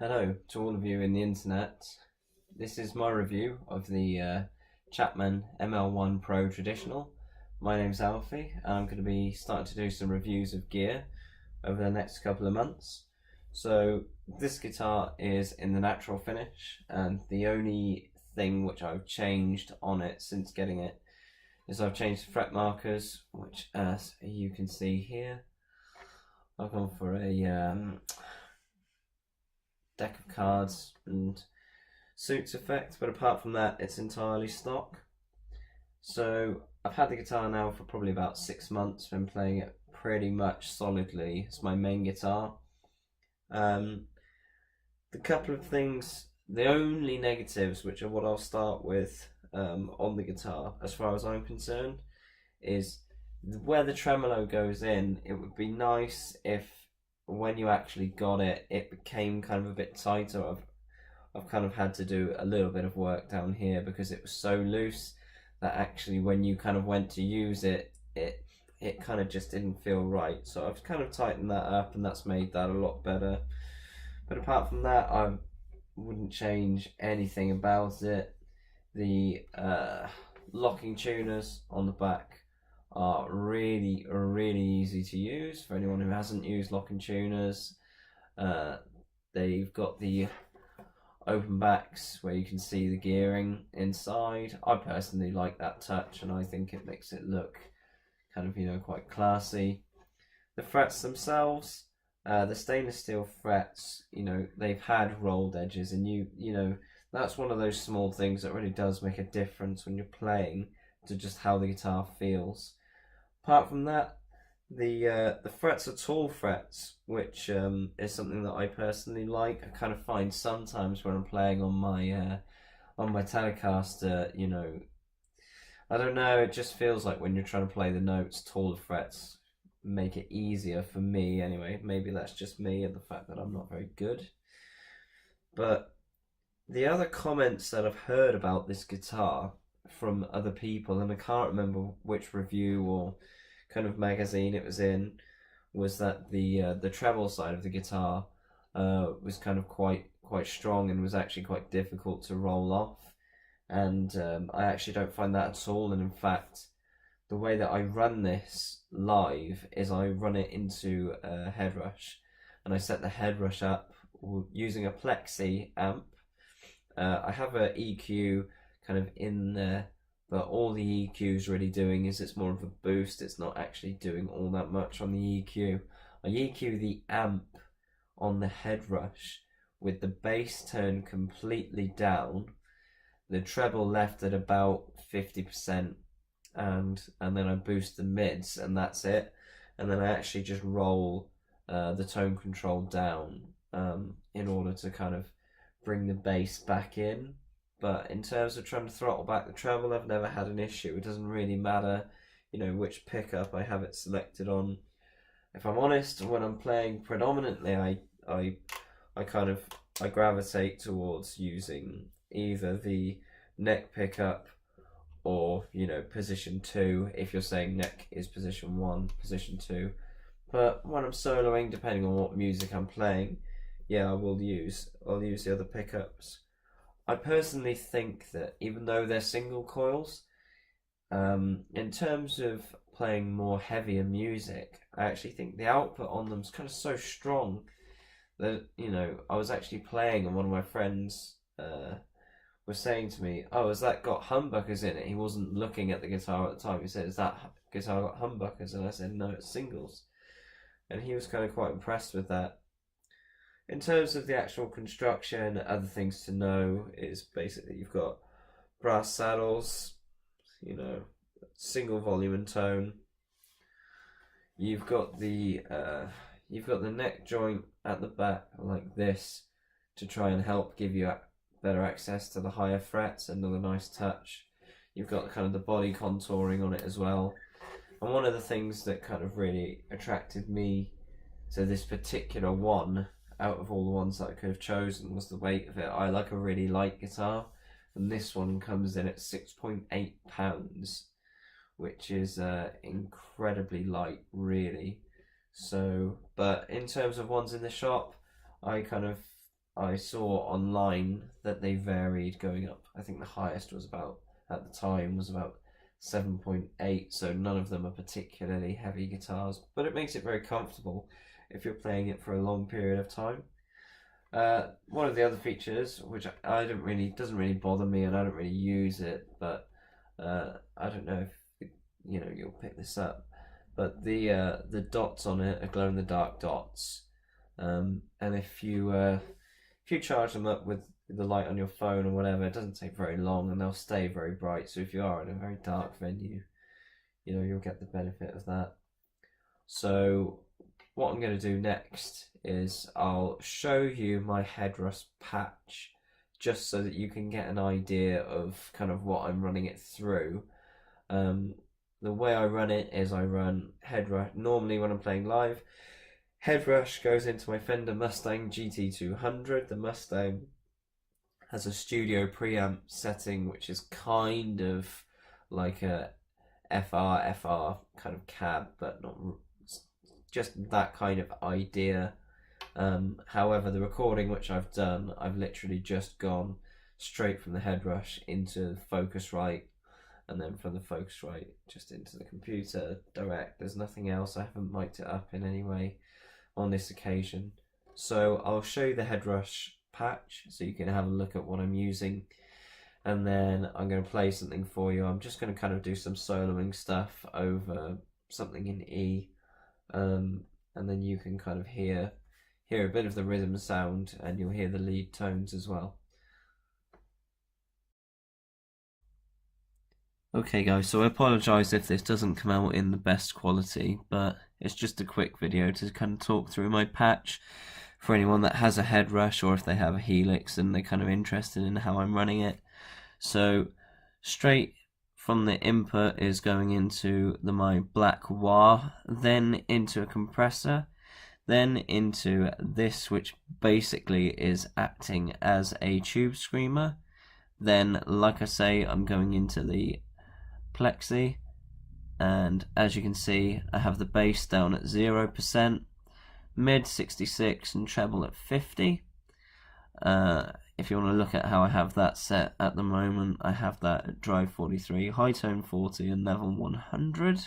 Hello to all of you in the internet. This is my review of the Chapman ML1 PRO Traditional. My name's Alfie and I'm going to be starting to do some reviews of gear over the next couple of months. So this guitar is in the natural finish, and the only thing which I've changed on it since getting it is I've changed the fret markers, which as you can see here, I've gone for a deck of cards and suits effect, but apart from that it's entirely stock. So I've had the guitar now for probably about 6 months, been playing it pretty much solidly. It's my main guitar. The couple of things, the only negatives, which are what I'll start with on the guitar as far as I'm concerned, is where the tremolo goes in. It would be nice if when you actually got it, it became kind of a bit tighter. I've kind of had to do a little bit of work down here because it was so loose that actually when you kind of went to use it, it kind of just didn't feel right. So I've kind of tightened that up, and that's made that a lot better. But apart from that, I wouldn't change anything about it. The locking tuners on the back are really easy to use for anyone who hasn't used locking tuners. They've got the open backs where you can see the gearing inside. I personally like that touch, and I think it makes it look kind of, quite classy. The frets themselves, the stainless steel frets, they've had rolled edges, and that's one of those small things that really does make a difference when you're playing to just how the guitar feels. Apart from that, the frets are tall frets, which is something that I personally like. I kind of find sometimes when I'm playing on my Telecaster, I don't know, it just feels like when you're trying to play the notes, taller frets make it easier for me anyway. Maybe that's just me and the fact that I'm not very good. But the other comments that I've heard about this guitar from other people, and I can't remember which review or kind of magazine it was in, was that the treble side of the guitar was kind of quite strong and was actually quite difficult to roll off. And I actually don't find that at all. And in fact, the way that I run this live is I run it into a head rush, and I set the head rush up using a plexi amp. I have an EQ kind of in there, but all the EQ is really doing is it's more of a boost. It's not actually doing all that much on the EQ. I EQ the amp on the head rush with the bass turned completely down, the treble left at about 50%, and then I boost the mids, and that's it. And then I actually just roll the tone control down in order to kind of bring the bass back in. But in terms of trying to throttle back the treble, I've never had an issue. It doesn't really matter, which pickup I have it selected on. If I'm honest, when I'm playing predominantly, I gravitate towards using either the neck pickup or position 2, if you're saying neck is position 1, position 2. But when I'm soloing, depending on what music I'm playing, yeah, I'll use the other pickups. I personally think that even though they're single coils, in terms of playing more heavier music, I actually think the output on them is kind of so strong that, I was actually playing, and one of my friends was saying to me, "Oh, has that got humbuckers in it?" He wasn't looking at the guitar at the time. He said, "Has that guitar got humbuckers?" And I said, "No, it's singles." And he was kind of quite impressed with that. In terms of the actual construction, other things to know is basically you've got brass saddles, single volume and tone. You've got the neck joint at the back like this to try and help give you better access to the higher frets. Another nice touch. You've got kind of the body contouring on it as well. And one of the things that kind of really attracted me to this particular one, out of all the ones that I could have chosen, was the weight of it. I like a really light guitar, and this one comes in at 6.8 pounds, which is incredibly light, really. So, but in terms of ones in the shop, I I saw online that they varied going up. I think the highest was about, at the time, was about 7.8, so none of them are particularly heavy guitars, but it makes it very comfortable if you're playing it for a long period of time. One of the other features, which I don't really, doesn't really bother me, and I don't really use it, but I don't know if you'll pick this up, but the dots on it are glow in the dark dots, and if you charge them up with the light on your phone or whatever, it doesn't take very long, and they'll stay very bright. So if you are in a very dark venue, you'll get the benefit of that. So what I'm going to do next is I'll show you my headrest patch, just so that you can get an idea of kind of what I'm running it through. The way I run it is I run headrush. Normally when I'm playing live, headrush goes into my Fender Mustang GT200. The Mustang has a studio preamp setting, which is kind of like a FR kind of cab, but not just that kind of idea. However, the recording which I've done, I've literally just gone straight from the headrush into Focusrite, and then from the Focusrite just into the computer direct. There's nothing else. I haven't mic'd it up in any way on this occasion. So I'll show you the headrush patch so you can have a look at what I'm using, and then I'm going to play something for you. I'm just going to kind of do some soloing stuff over something in E, and then you can kind of hear a bit of the rhythm sound, and you'll hear the lead tones as well. Okay guys, so I apologise if this doesn't come out in the best quality, but it's just a quick video to kind of talk through my patch for anyone that has a headrush, or if they have a Helix and they're kind of interested in how I'm running it. So straight from the input is going into my black wah, then into a compressor, then into this, which basically is acting as a tube screamer. Then, like I say, I'm going into the plexi, and as you can see, I have the bass down at 0%, mid 66 and treble at 50. If you want to look at how I have that set at the moment, I have that at drive 43, high tone 40 and level 100.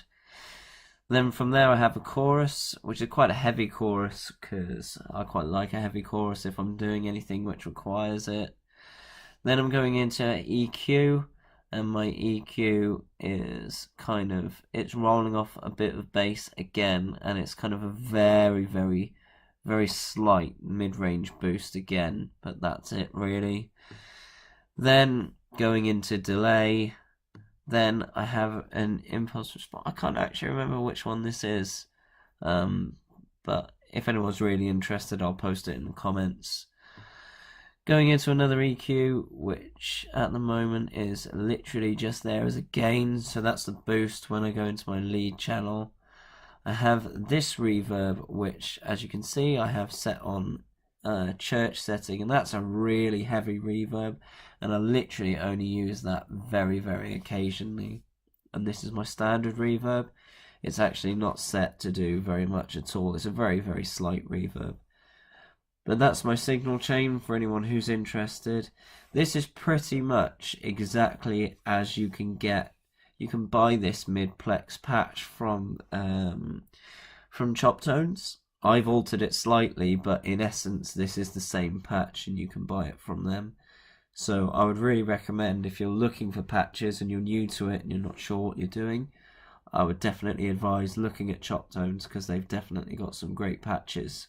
Then from there I have a chorus, which is quite a heavy chorus, because I quite like a heavy chorus if I'm doing anything which requires it. Then I'm going into EQ, and my EQ is kind of, it's rolling off a bit of bass again, and it's kind of a very, very, very slight mid-range boost again, but that's it really. Then going into delay, then I have an impulse response. I can't actually remember which one this is, but if anyone's really interested, I'll post it in the comments. Going into another EQ, which at the moment is literally just there as a gain, so that's the boost when I go into my lead channel. I have this reverb, which as you can see I have set on church setting, and that's a really heavy reverb, and I literally only use that very, very occasionally. And this is my standard reverb. It's actually not set to do very much at all. It's a very, very slight reverb. But that's my signal chain for anyone who's interested. This is pretty much exactly as you can get. You can buy this mid-plex patch from Choptones. I've altered it slightly, but in essence this is the same patch and you can buy it from them. So I would really recommend, if you're looking for patches and you're new to it and you're not sure what you're doing, I would definitely advise looking at Choptones, because they've definitely got some great patches.